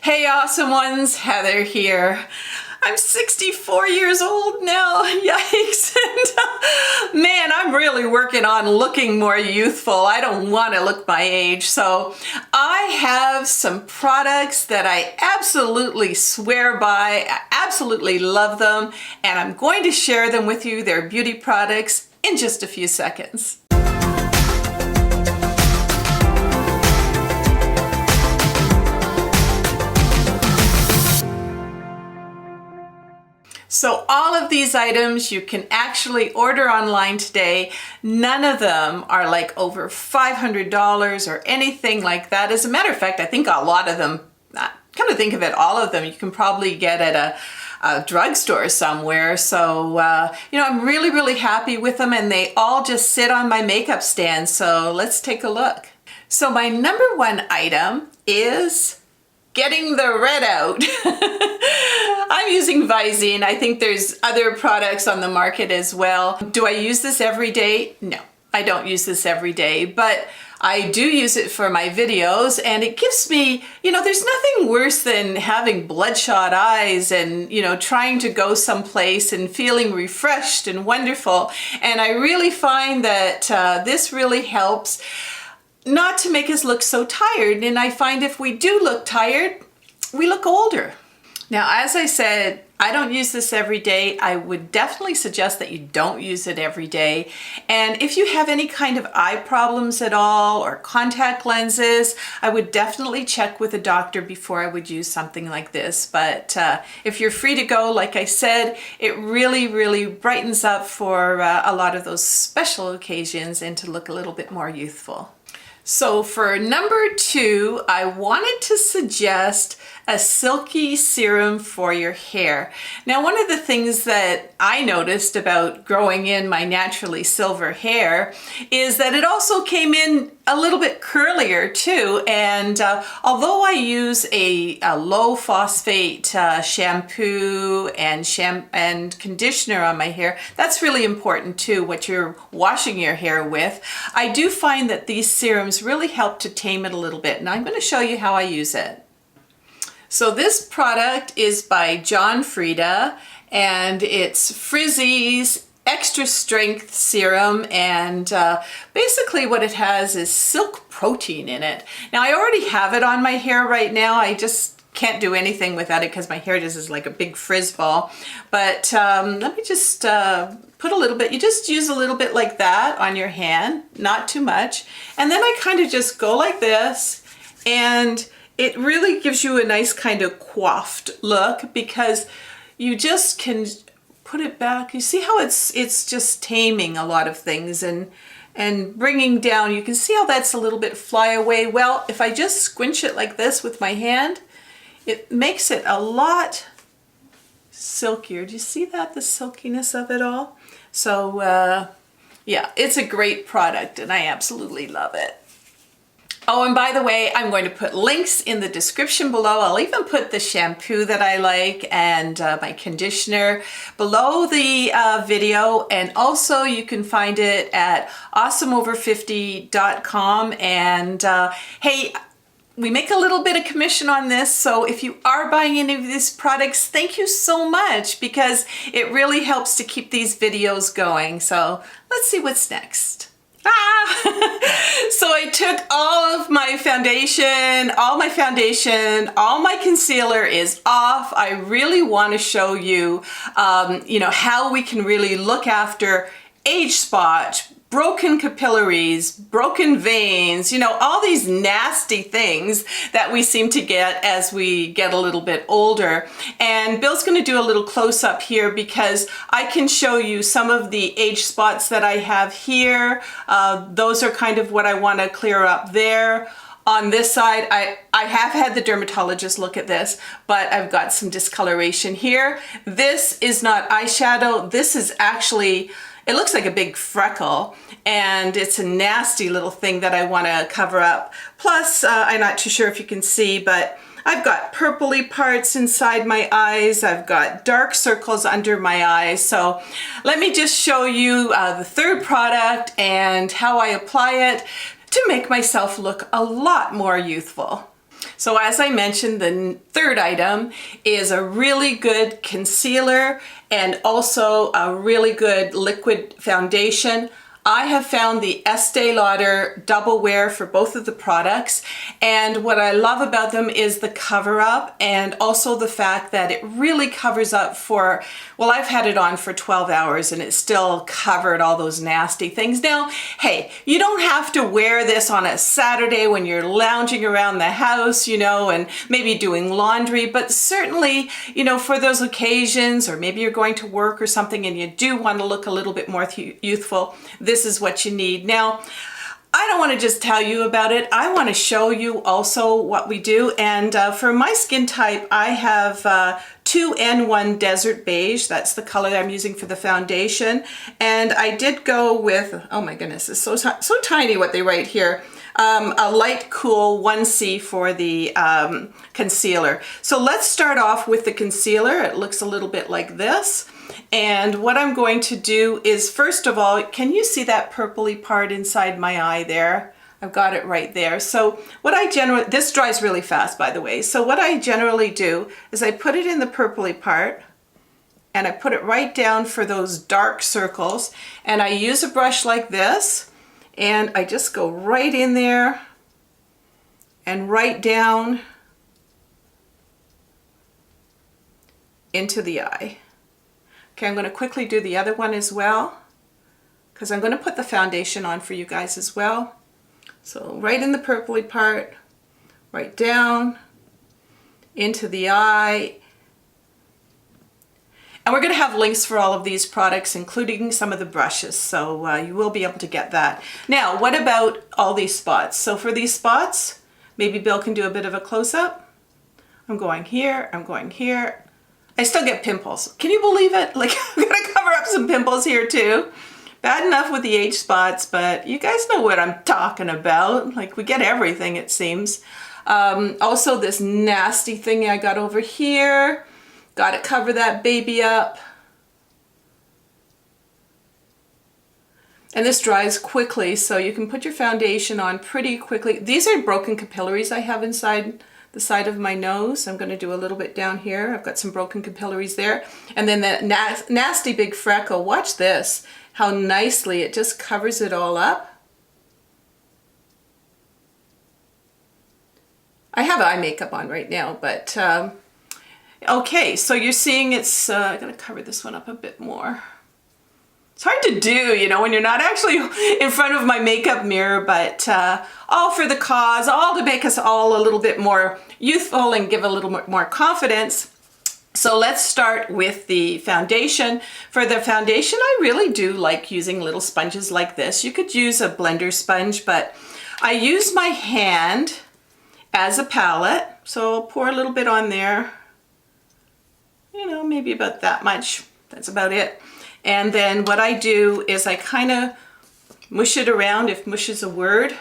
Hey awesome ones, Heather here. I'm 64 years old now, yikes. And man, I'm really working on looking more youthful. I don't want to look my age. So I have some products that I absolutely swear by. I absolutely love them. And I'm going to share them with you. They're beauty products in just a few seconds. So all of these items you can actually order online today. None of them are like over $500 or anything like that. As a matter of fact, I think a lot of them, come to think of it, all of them you can probably get at a drugstore somewhere. So, I'm really happy with them, and they all just sit on my makeup stand. So let's take a look. So my number one item is getting the red out. I'm using Visine. I think there's other products on the market as well. Do I use this every day? No, I don't use this every day, but I do use it for my videos, and it gives me, there's nothing worse than having bloodshot eyes and, trying to go someplace and feeling refreshed and wonderful. And I really find that this really helps not to make us look so tired. And I find if we do look tired, we look older. Now, as I said, I don't use this every day. I would definitely suggest that you don't use it every day. And if you have any kind of eye problems at all or contact lenses, I would definitely check with a doctor before I would use something like this. But if you're free to go, like I said, it really brightens up for a lot of those special occasions and to look a little bit more youthful. So for number two, I wanted to suggest a Silky serum for your hair. Now, one of the things that I noticed about growing in my naturally silver hair is that it also came in a little bit curlier too. And although I use a low phosphate shampoo and conditioner on my hair, that's really important too, what you're washing your hair with. I do find that these serums really help to tame it a little bit. And I'm going to show you how I use it. So this product is by John Frieda, and it's Frizzies extra strength serum, and basically what it has is silk protein in it. Now, I already have it on my hair right now. I just can't do anything without it because my hair just is like a big frizz ball. But let me just put a little bit. You just use a little bit like that on your hand, not too much. And then I kind of just go like this, and it really gives you a nice kind of coiffed look because you just can put it back. You see how it's just taming a lot of things and bringing down. You can see how that's a little bit fly away. Well, if I just squinch it like this with my hand, it makes it a lot silkier. Do you see that, the silkiness of it all? So yeah, it's a great product and I absolutely love it. Oh, and by the way, I'm going to put links in the description below. I'll even put the shampoo that I like and my conditioner below the video. And also you can find it at awesomeover50.com. And hey, we make a little bit of commission on this. So if you are buying any of these products, thank you so much because it really helps to keep these videos going. So let's see what's next. So I took all my foundation, all my concealer is off. I really want to show you, how we can really look after age spot, broken capillaries, broken veins, all these nasty things that we seem to get as we get a little bit older. And Bill's going to do a little close up here because I can show you some of the age spots that I have here. Those are kind of what I want to clear up there. On this side, I have had the dermatologist look at this, but I've got some discoloration here. This is not eyeshadow. This is actually, it looks like a big freckle, and it's a nasty little thing that I want to cover up. Plus, I'm not too sure if you can see, but I've got purpley parts inside my eyes. I've got dark circles under my eyes. So let me just show you the third product and how I apply it to make myself look a lot more youthful. So as I mentioned, the third item is a really good concealer and also a really good liquid foundation. I have found the Estee Lauder Double Wear for both of the products, and what I love about them is the cover up and also the fact that it really covers up for, well, I've had it on for 12 hours and it still covered all those nasty things. Now, hey, you don't have to wear this on a Saturday when you're lounging around the house, you know, and maybe doing laundry, but certainly, you know, for those occasions, or maybe you're going to work or something and you do want to look a little bit more youthful, this is what you need. Now, I don't want to just tell you about it. I want to show you also what we do. And for my skin type, I have 2N1 Desert Beige. That's the color I'm using for the foundation. And I did go with, oh my goodness, it's so tiny what they write here. A light cool 1C for the concealer. So let's start off with the concealer. It looks a little bit like this. And what I'm going to do is, first of all, can you see that purpley part inside my eye there? I've got it right there. So what I generally, this dries really fast, by the way. So what I generally do is I put it in the purpley part and I put it right down for those dark circles. And I use a brush like this and I just go right in there and right down into the eye. Okay, I'm going to quickly do the other one as well because I'm going to put the foundation on for you guys as well. So right in the purpley part, right down into the eye. And we're going to have links for all of these products, including some of the brushes, so you will be able to get that. Now, what about all these spots? So for these spots, maybe Bill can do a bit of a close-up. I'm going here, I'm going here. I still get pimples. Can you believe it? Like, I'm gonna cover up some pimples here too. Bad enough with the age spots, but you guys know what I'm talking about. Like, we get everything, it seems. Also, this nasty thing I got over here. Gotta cover that baby up. And this dries quickly, so you can put your foundation on pretty quickly. These are broken capillaries I have inside the side of my nose. I'm going to do a little bit down here. I've got some broken capillaries there. And then that nasty big freckle. Watch this, how nicely it just covers it all up. I have eye makeup on right now, but okay, so you're seeing it's, I'm going to cover this one up a bit more. It's hard to do, you know, when you're not actually in front of my makeup mirror, but all for the cause, all to make us all a little bit more youthful and give a little more confidence. So let's start with the foundation. For the foundation, I really do like using little sponges like this. You could use a blender sponge, but I use my hand as a palette. So I'll pour a little bit on there, you know, maybe about that much. That's about it. And then what I do is I kind of mush it around, if mush is a word.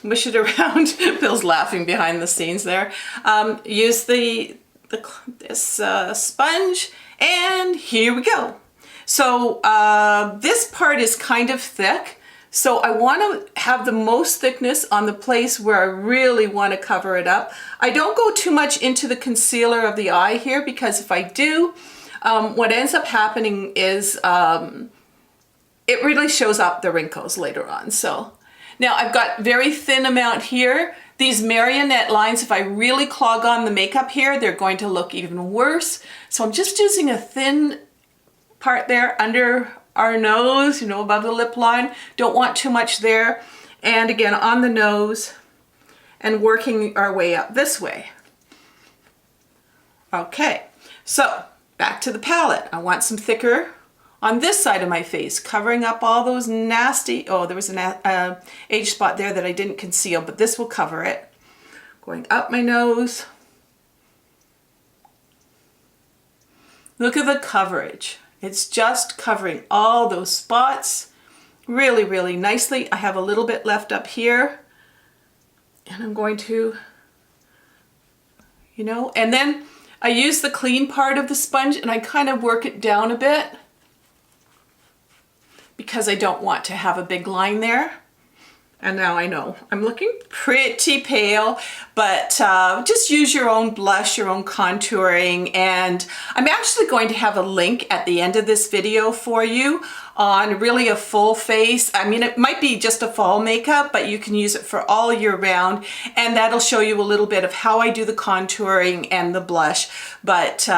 Mush it around. Bill's laughing behind the scenes there. Use this sponge, and here we go. So this part is kind of thick, so I want to have the most thickness on the place where I really want to cover it up. I don't go too much into the concealer of the eye here, because if I do, what ends up happening is it really shows up the wrinkles later on. So now I've got very thin amount here. These marionette lines, if I really clog on the makeup here, they're going to look even worse. So I'm just using a thin part there under our nose, you know, above the lip line. Don't want too much there. And again, on the nose, and working our way up this way. Okay, so back to the palette. I want some thicker on this side of my face, covering up all those nasty, oh, there was an age spot there that I didn't conceal, but this will cover it. Going up my nose. Look at the coverage. It's just covering all those spots really, really nicely. I have a little bit left up here, and I'm going to, you know, and then I use the clean part of the sponge and I kind of work it down a bit because I don't want to have a big line there. And now I know I'm looking pretty pale, but just use your own blush, your own contouring. And I'm actually going to have a link at the end of this video for you on really a full face. I mean, it might be just a fall makeup, but you can use it for all year round. And that'll show you a little bit of how I do the contouring and the blush. But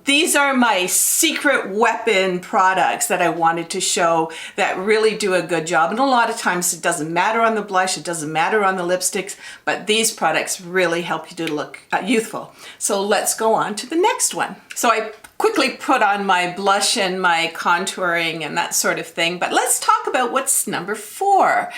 these are my secret weapon products that I wanted to show that really do a good job. And a lot of times it doesn't matter on the blush, it doesn't matter on the lipsticks, but these products really help you to look youthful. So let's go on to the next one. So I quickly put on my blush and my contouring and that sort of thing, but let's talk about what's number 4.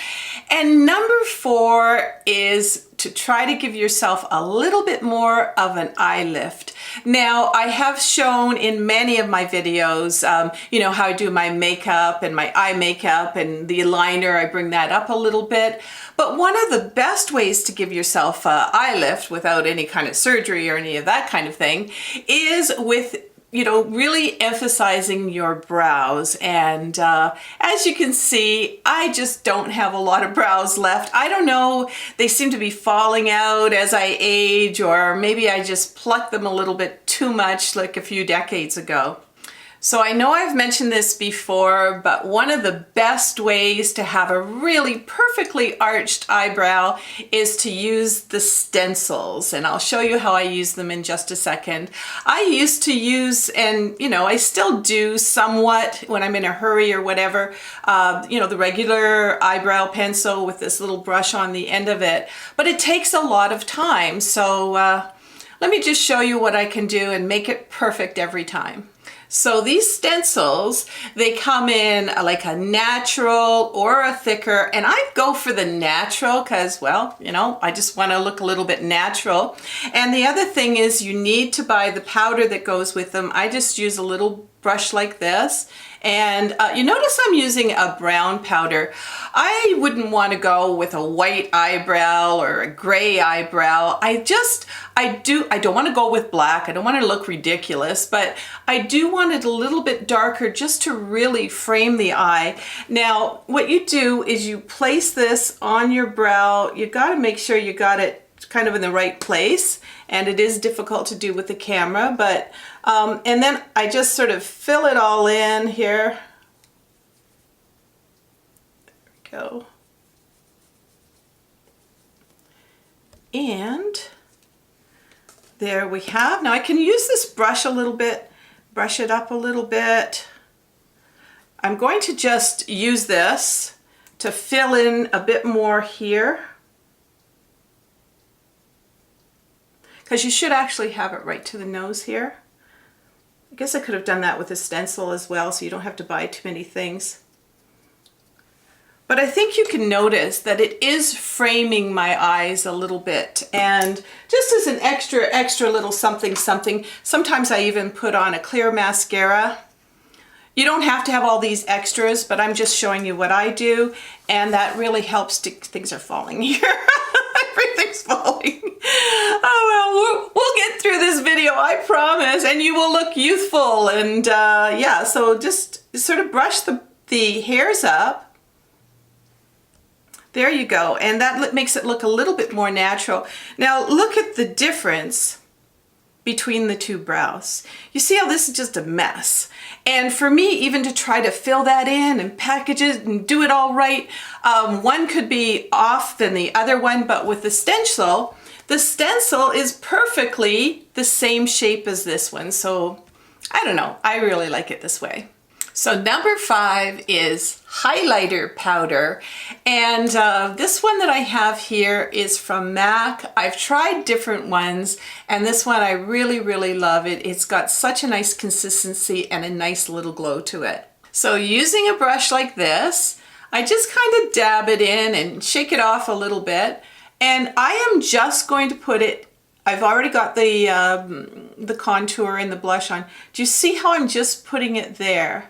And number 4 is to try to give yourself a little bit more of an eye lift. Now, I have shown in many of my videos, you know, how I do my makeup and my eye makeup and the liner, I bring that up a little bit. But one of the best ways to give yourself an eye lift without any kind of surgery or any of that kind of thing is with, you know, really emphasizing your brows. And as you can see, I just don't have a lot of brows left. I don't know, they seem to be falling out as I age, or maybe I just plucked them a little bit too much like a few decades ago. So I know I've mentioned this before, but one of the best ways to have a really perfectly arched eyebrow is to use the stencils. And I'll show you how I use them in just a second. I used to use, and you know, I still do somewhat when I'm in a hurry or whatever, you know, the regular eyebrow pencil with this little brush on the end of it. But it takes a lot of time. So let me just show you what I can do and make it perfect every time. So these stencils, they come in like a natural or a thicker, and I go for the natural because, well, you know, I just want to look a little bit natural. And the other thing is you need to buy the powder that goes with them. I just use a little brush like this. And you notice I'm using a brown powder. I wouldn't want to go with a white eyebrow or a gray eyebrow. I don't want to go with black. I don't want to look ridiculous, but I do want it a little bit darker just to really frame the eye. Now, what you do is you place this on your brow. You got to make sure you got it kind of in the right place, and it is difficult to do with the camera, but and then I just sort of fill it all in here. There we go. And there we have. Now I can use this brush a little bit, brush it up a little bit. I'm going to just use this to fill in a bit more here, because you should actually have it right to the nose here. I guess I could have done that with a stencil as well, so you don't have to buy too many things. But I think you can notice that it is framing my eyes a little bit. And just as an extra little something, sometimes I even put on a clear mascara. You don't have to have all these extras, but I'm just showing you what I do, and that really helps to, things are falling here. Everything's falling. Oh well, we'll get through this video, I promise, and you will look youthful. And yeah, so just sort of brush the hairs up. There you go, and that makes it look a little bit more natural. Now look at the difference between the two brows. You see how this is just a mess? And for me, even to try to fill that in and package it and do it all right, one could be off than the other one, but with the stencil is perfectly the same shape as this one. So I don't know, I really like it this way. So number 5 is highlighter powder, and this one that I have here is from MAC. I've tried different ones, and this one I really love it. It's got such a nice consistency and a nice little glow to it. So using a brush like this, I just kind of dab it in and shake it off a little bit, and I am just going to put it, I've already got the contour and the blush on. Do you see how I'm just putting it there?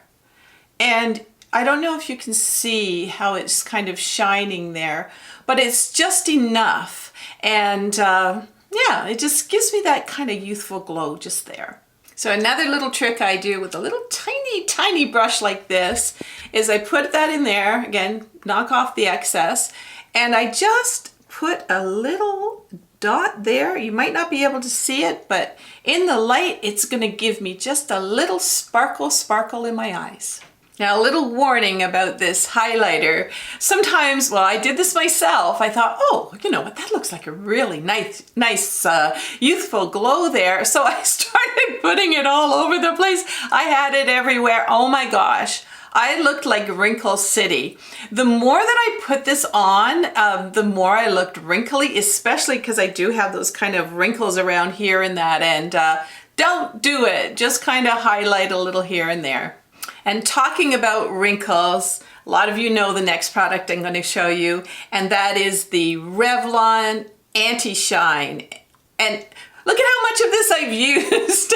And I don't know if you can see how it's kind of shining there, but it's just enough. And yeah, it just gives me that kind of youthful glow just there. So another little trick I do with a little tiny brush like this is I put that in there, again, knock off the excess, And I just put a little dot there. You might not be able to see it, but in the light, it's gonna give me just a little sparkle in my eyes. Now, a little warning about this highlighter. Sometimes, well, I did this myself. I thought, oh, you know what, that looks like a really nice youthful glow there. So I started putting it all over the place. I had it everywhere. Oh my gosh. I looked like Wrinkle City. The more that I put this on, the more I looked wrinkly, especially because I do have those kind of wrinkles around here and that. And don't do it. Just kind of highlight a little here and there. And talking about wrinkles, a lot of you know the next product I'm going to show you, and that is the Revlon Anti-Shine. And look at how much of this I've used.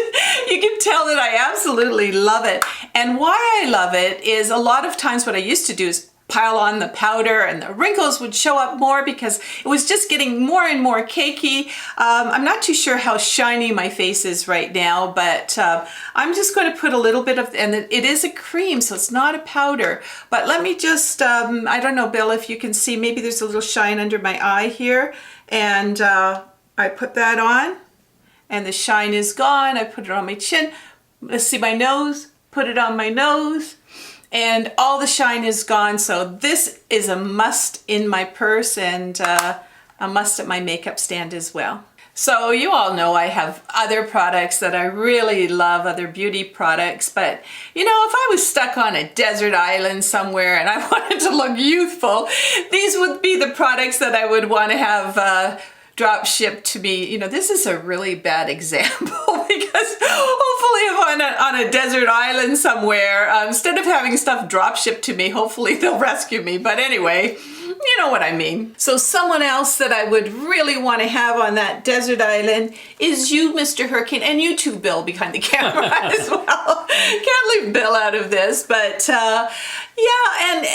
You can tell that I absolutely love it. And why I love it is a lot of times what I used to do is pile on the powder and the wrinkles would show up more because it was just getting more and more cakey. I'm not too sure how shiny my face is right now, but I'm just going to put a little bit of, and it is a cream, so it's not a powder. But let me just, I don't know, Bill, if you can see, maybe there's a little shine under my eye here. And I put that on and the shine is gone. I put it on my chin. Let's see my nose, put it on my nose. And all the shine is gone. So this is a must in my purse and a must at my makeup stand as well. So you all know I have other products that I really love, other beauty products, but you know, if I was stuck on a desert island somewhere and I wanted to look youthful, these would be the products that I would want to have drop shipped to me. You know, this is a really bad example because hopefully if I'm on a desert island somewhere, instead of having stuff drop shipped to me, hopefully they'll rescue me. But anyway, you know what I mean. So someone else that I would really want to have on that desert island is you, Mr. Hurricane, and you too, Bill, behind the camera as well. Can't leave Bill out of this, but yeah, and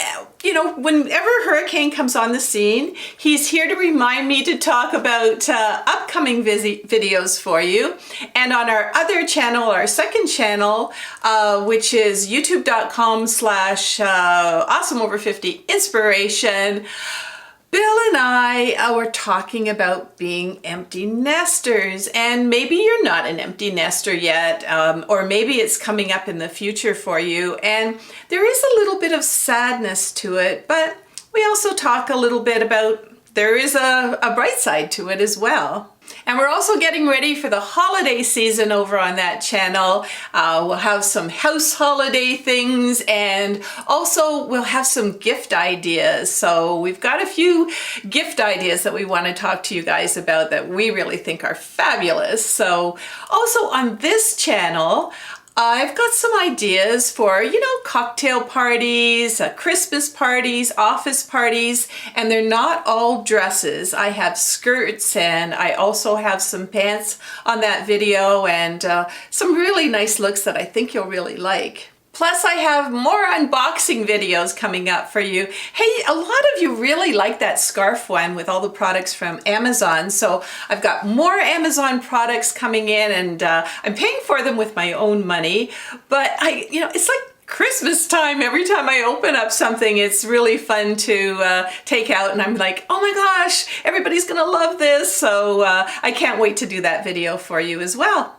you know, whenever Hurricane comes on the scene, he's here to remind me to talk about upcoming videos for you. And on our other channel, our second channel, which is youtube.com/awesomeover50inspiration, Bill and I were talking about being empty nesters, and maybe you're not an empty nester yet, or maybe it's coming up in the future for you, and there is a little bit of sadness to it, but we also talk a little bit about there is a bright side to it as well. And we're also getting ready for the holiday season over on that channel. We'll have some house holiday things, and also we'll have some gift ideas. So we've got a few gift ideas that we want to talk to you guys about that we really think are fabulous. So also on this channel, I've got some ideas for, you know, cocktail parties, Christmas parties, office parties, and they're not all dresses. I have skirts, and I also have some pants on that video, and some really nice looks that I think you'll really like. Plus, I have more unboxing videos coming up for you. Hey, a lot of you really like that scarf one with all the products from Amazon. So I've got more Amazon products coming in, and I'm paying for them with my own money. But you know, it's like Christmas time. Every time I open up something, it's really fun to take out, and I'm like, oh my gosh, everybody's gonna love this. So I can't wait to do that video for you as well.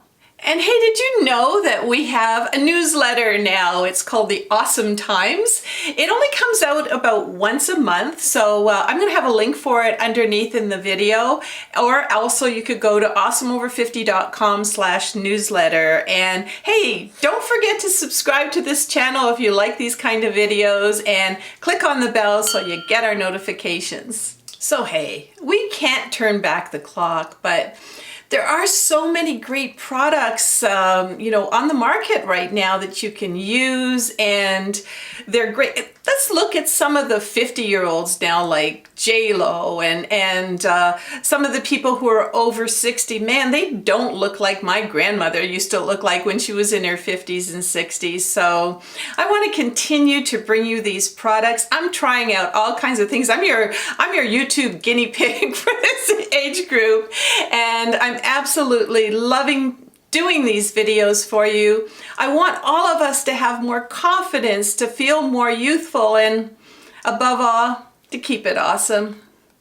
And hey, did you know that we have a newsletter now? It's called The Awesome Times. It only comes out about once a month, so I'm going to have a link for it underneath in the video, or also you could go to awesomeover50.com/newsletter. And hey, don't forget to subscribe to this channel if you like these kind of videos, and click on the bell so you get our notifications. So hey, we can't turn back the clock, but there are so many great products, you know, on the market right now that you can use, and they're great. Let's look at some of the 50-year-olds now, like J-Lo and some of the people who are over 60. Man, they don't look like my grandmother used to look like when she was in her 50s and 60s. So I want to continue to bring you these products. I'm trying out all kinds of things. I'm your YouTube guinea pig for this age group, and I'm absolutely loving doing these videos for you. I want all of us to have more confidence, to feel more youthful, and above all, to keep it awesome.